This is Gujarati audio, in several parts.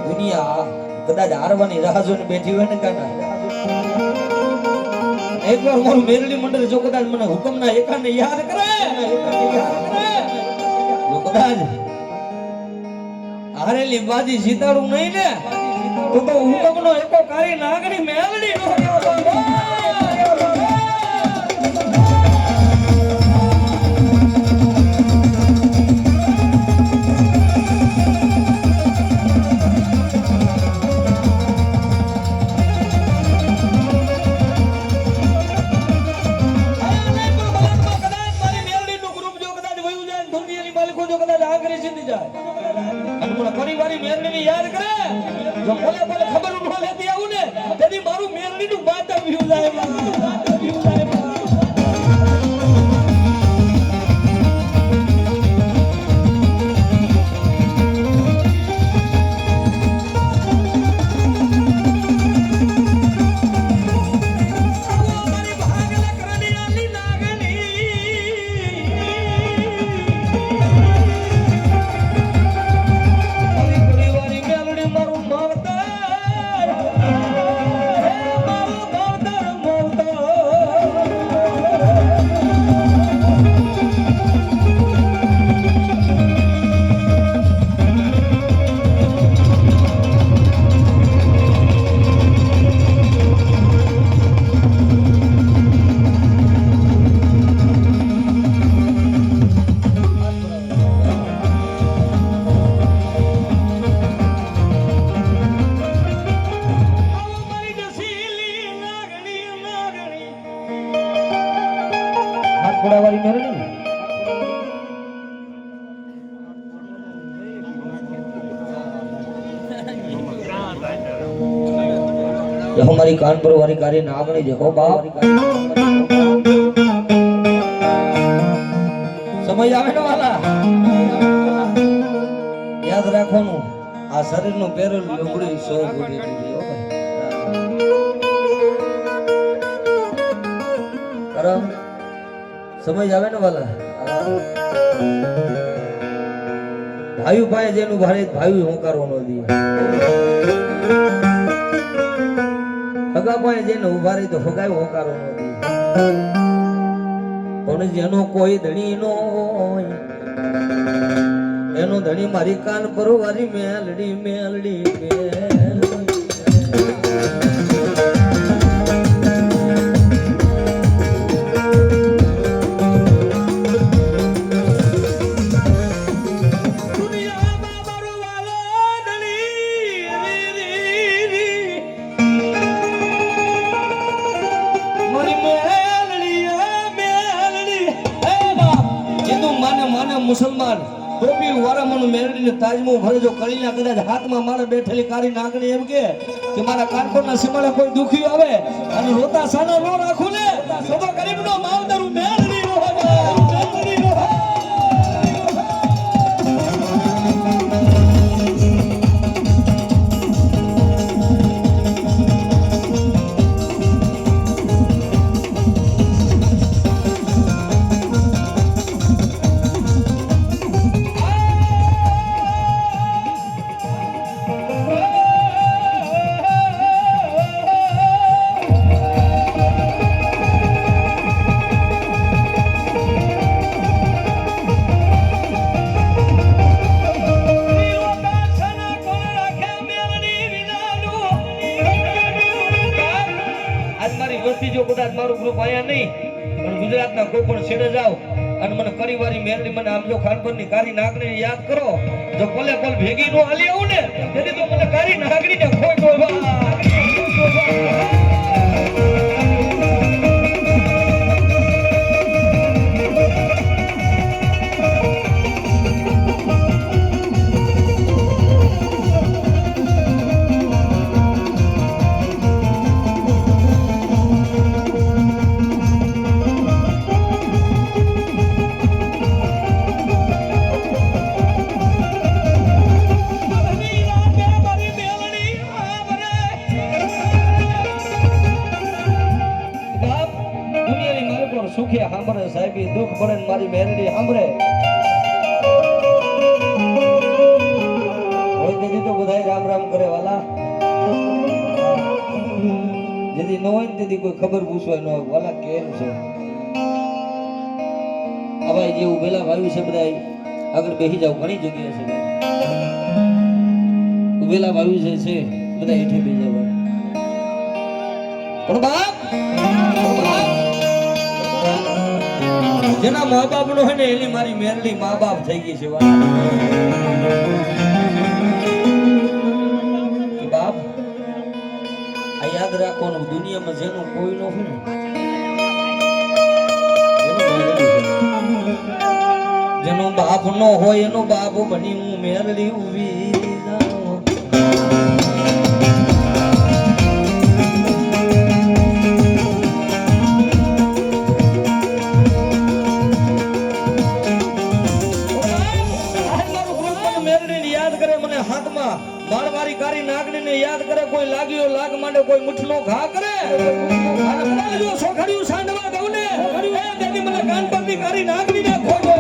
દુનિયા કદાચ હારવાની રાહ જોઈને બેઠી હોય ને કાકા, એકવાર મારું મેરડી મંડળ જો કદાચ મને હુકમના એકાને યાદ કરે, જો કદાચ હારેલી બાજી જીતાડું નહીં ને તો હુકમનો એકો કારી નાગણી મેલડી નો પરિવારી મેરડી યાદ કરે, જો બોલે બોલે ખબર ન લેતી આવું ને તેથી મારું મેરડી નું વાત આવ્યું જાય वाली मेरड़ी जो हमारी कानपुर वाली कार्य नागणी देखो बाप समझ आवे ना वाला याद रखो नु आ शरीर नु पेरेल लुगड़ी 100 गुडी दी हो भाई करम समझ आवे ने वाला भाई भाई जेनु भारे भाई होकारो नो दी हगा भाई जेनु उभारे तो हगाय होकारो नो दी पण जेनो कोई धणी नो एनो धणी मारी कान पर वारी मेलडी मेलडी मुसलमान टोपी वारा मन मेरडी ने ताज में भरे जो कलीना कदाच हाथ में मारे बैठेली कारी नागणी एम के मारा कानपुर ना सीमाड़े कोई दुखी आवे अने रोता साना रो राखू ने तो गरीब नो मावतरू मेरडी नो मेरडी नो जो कदाच मारू ग्रुप आया नहीं पण गुजरात ना कोई पण छेड़े जाओ अने मने करीवारी मेरडी मने आम जो खानपुर नी कारी नागणी याद करो जो पले पल भेगी नो आली आऊ ने तेदी तो मने कारी नागणी ने खोय डोबा સુખે સાંભળે સાહેબ દુઃખ પડે મારી મેરડી સાંભળે કીધું તો બધાય રામ રામ કરે વાલા. જેથી ન હોય ને તેથી કોઈ ખબર પૂછવાય ન હોય વાલા કેમ છે. આ ભાઈ જેવું વેલા વાવ્યું છે બધા આગળ બેસી જાવ. ઘણી જગ્યા છે વેલા વાવ્યું છે બધા હેઠે બેસી જાવ. પણ બાપ જેના મા બાપ નો હોય ને એની મારી મેરડી મા બાપ થઈ ગઈ છે બાપ. આ યાદ રાખવાનું દુનિયામાં જેનું કોઈ નો હોય ને જેનો બાપ નો હોય એનો બાપ બની હું મેરડી ઉભી મારવારી કારી નાગણી ને યાદ કરે. કોઈ લાગ્યો લાગ માંડે કોઈ મુઠનો ઘા કરે અને જો સોખડ્યું સાંડવા દઉં ને એ દેવી મને કાન પરથી કારી નાગણી ને ખોજો.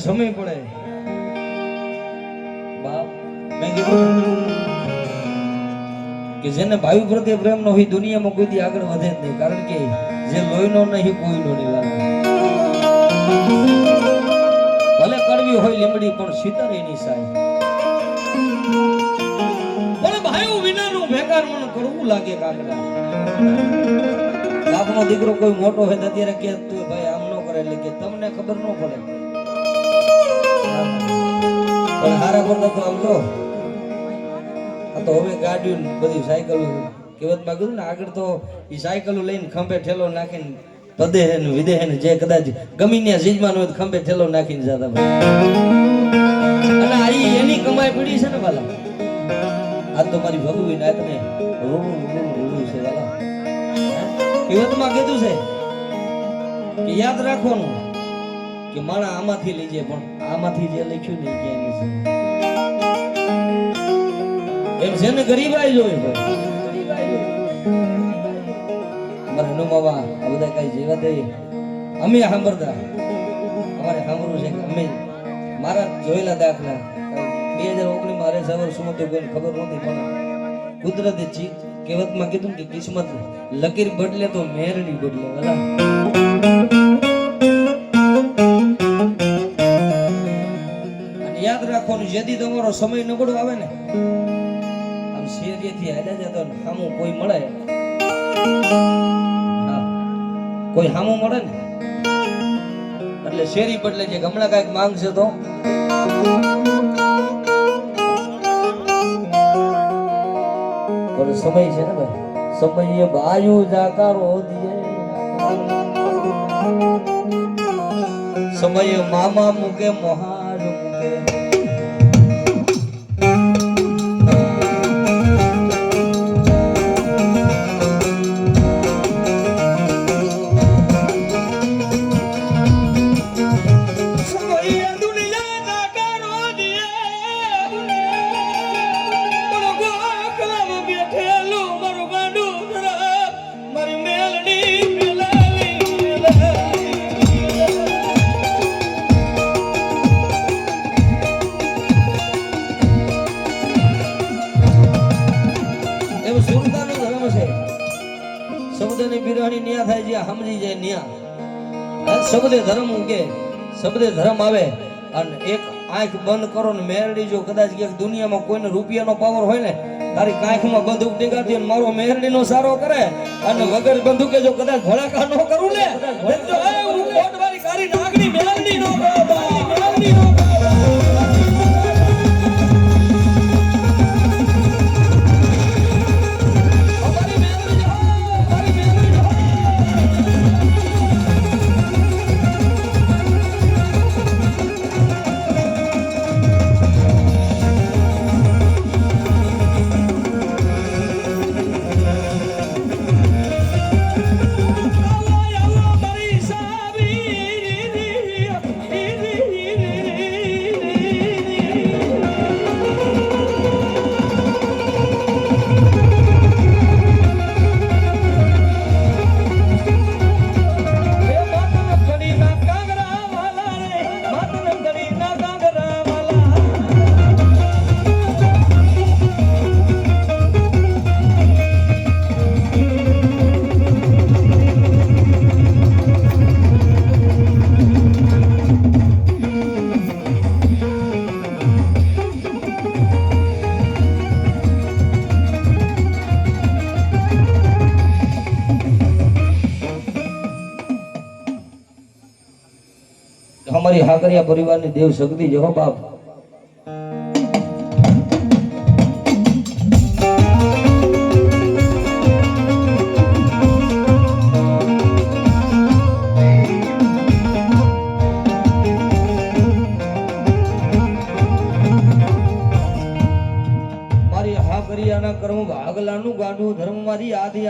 સમય પડે બાપ. મેં કીધું કે જેને ભાઈ પ્રત્યે પ્રેમ નો હોય દુનિયામાં કોઈ દી આગળ વધે જ નહીં. કારણ કે જે લોહીનો નહીં કોઈનો નહીં વાલા. ભલે કડવી હોય લીમડી પણ શીતળ એની સાય. પણ ભાઈઓ વિનાનું ભેકાર મને કડવું લાગે કાકડા. બાપનો દીકરો કોઈ મોટો હોય અત્યારે કે તું ભાઈ આમ ન કરે એટલે કે તમને ખબર ન પડે. પણ હારા પડતા તો આમ તો આ તો હવે ગાડીઓ બધી સાયકલો કહેવતમાં કીધું ને આગળ તો એ સાયકલો લઈને ખંભે ઠેલો નાખીને પદે હે ને વિદે હે ને જે કદાચ ગમી ને જીજમાન હોય ખંભે ઠેલો નાખીને જતા અને આ એની કમાઈ પડી છે ને વાલા. આ તો મારી ભગવી નાત ને રોડું છે વાલા. કહેવતમાં કીધું છે કે યાદ રાખવાનું કે માણા આમાંથી લઈજે પણ આમાંથી જે લખ્યું નહીં ક્યાંય નથી. એમ છે ને ગરીબાઈ જોઈ અમારે હનુમાવા આ બધા કઈ જેવા દે અમે સાંભળતા અમારે સાંભળવું છે કે અમે મારા જોયેલા દાખલા 2019 માં અરે સવાર શું તો કોઈને ખબર નહોતી, પણ કુદરતી ચીજ કહેવતમાં કીધું કે કિસ્મત લકીર બદલે તો મેરડી બદલે ભલા. અને યાદ રાખવાનું, જેથી તમારો સમય નબળો આવે ને, આમ શેરીએથી હાલ્યા જતો ને સામું કોઈ મળે, હા કોઈ સામું મળે ને એટલે શેરી બદલે છે. હમણાં કઈક માંગશે તો સમય છે ને ભાઈ, સમય બાયુ જાકારો દિયે, સમય મામા મૂકે મોહાર મૂકે. શબ્દની બિરાણી ન્યા થાય છે, સમજી જાય ન્યા શબ્દે ધર્મ ઉગે, શબ્દે ધર્મ આવે. અને એક આંખ બંધ કરો ને મેરડી, જો કદાચ કે દુનિયામાં કોઈને રૂપિયાનો પાવર હોય ને, તારી આંખમાં બંદૂક ટીકાતી અને મારો મેરડીનો સારો કરે, અને વગર બંદૂકે જો કદાચ ભડાકા ન કરું ને તો હું કોટવાળી કારી નાગણી મેરડી નો મેરડી નો. हमारी हाकरिया परिवार ની देव शक्ति जो बाप મારી હાકરિયાના કર્મ ભાગલાનું ગાંડું ધર્મ મારી આધી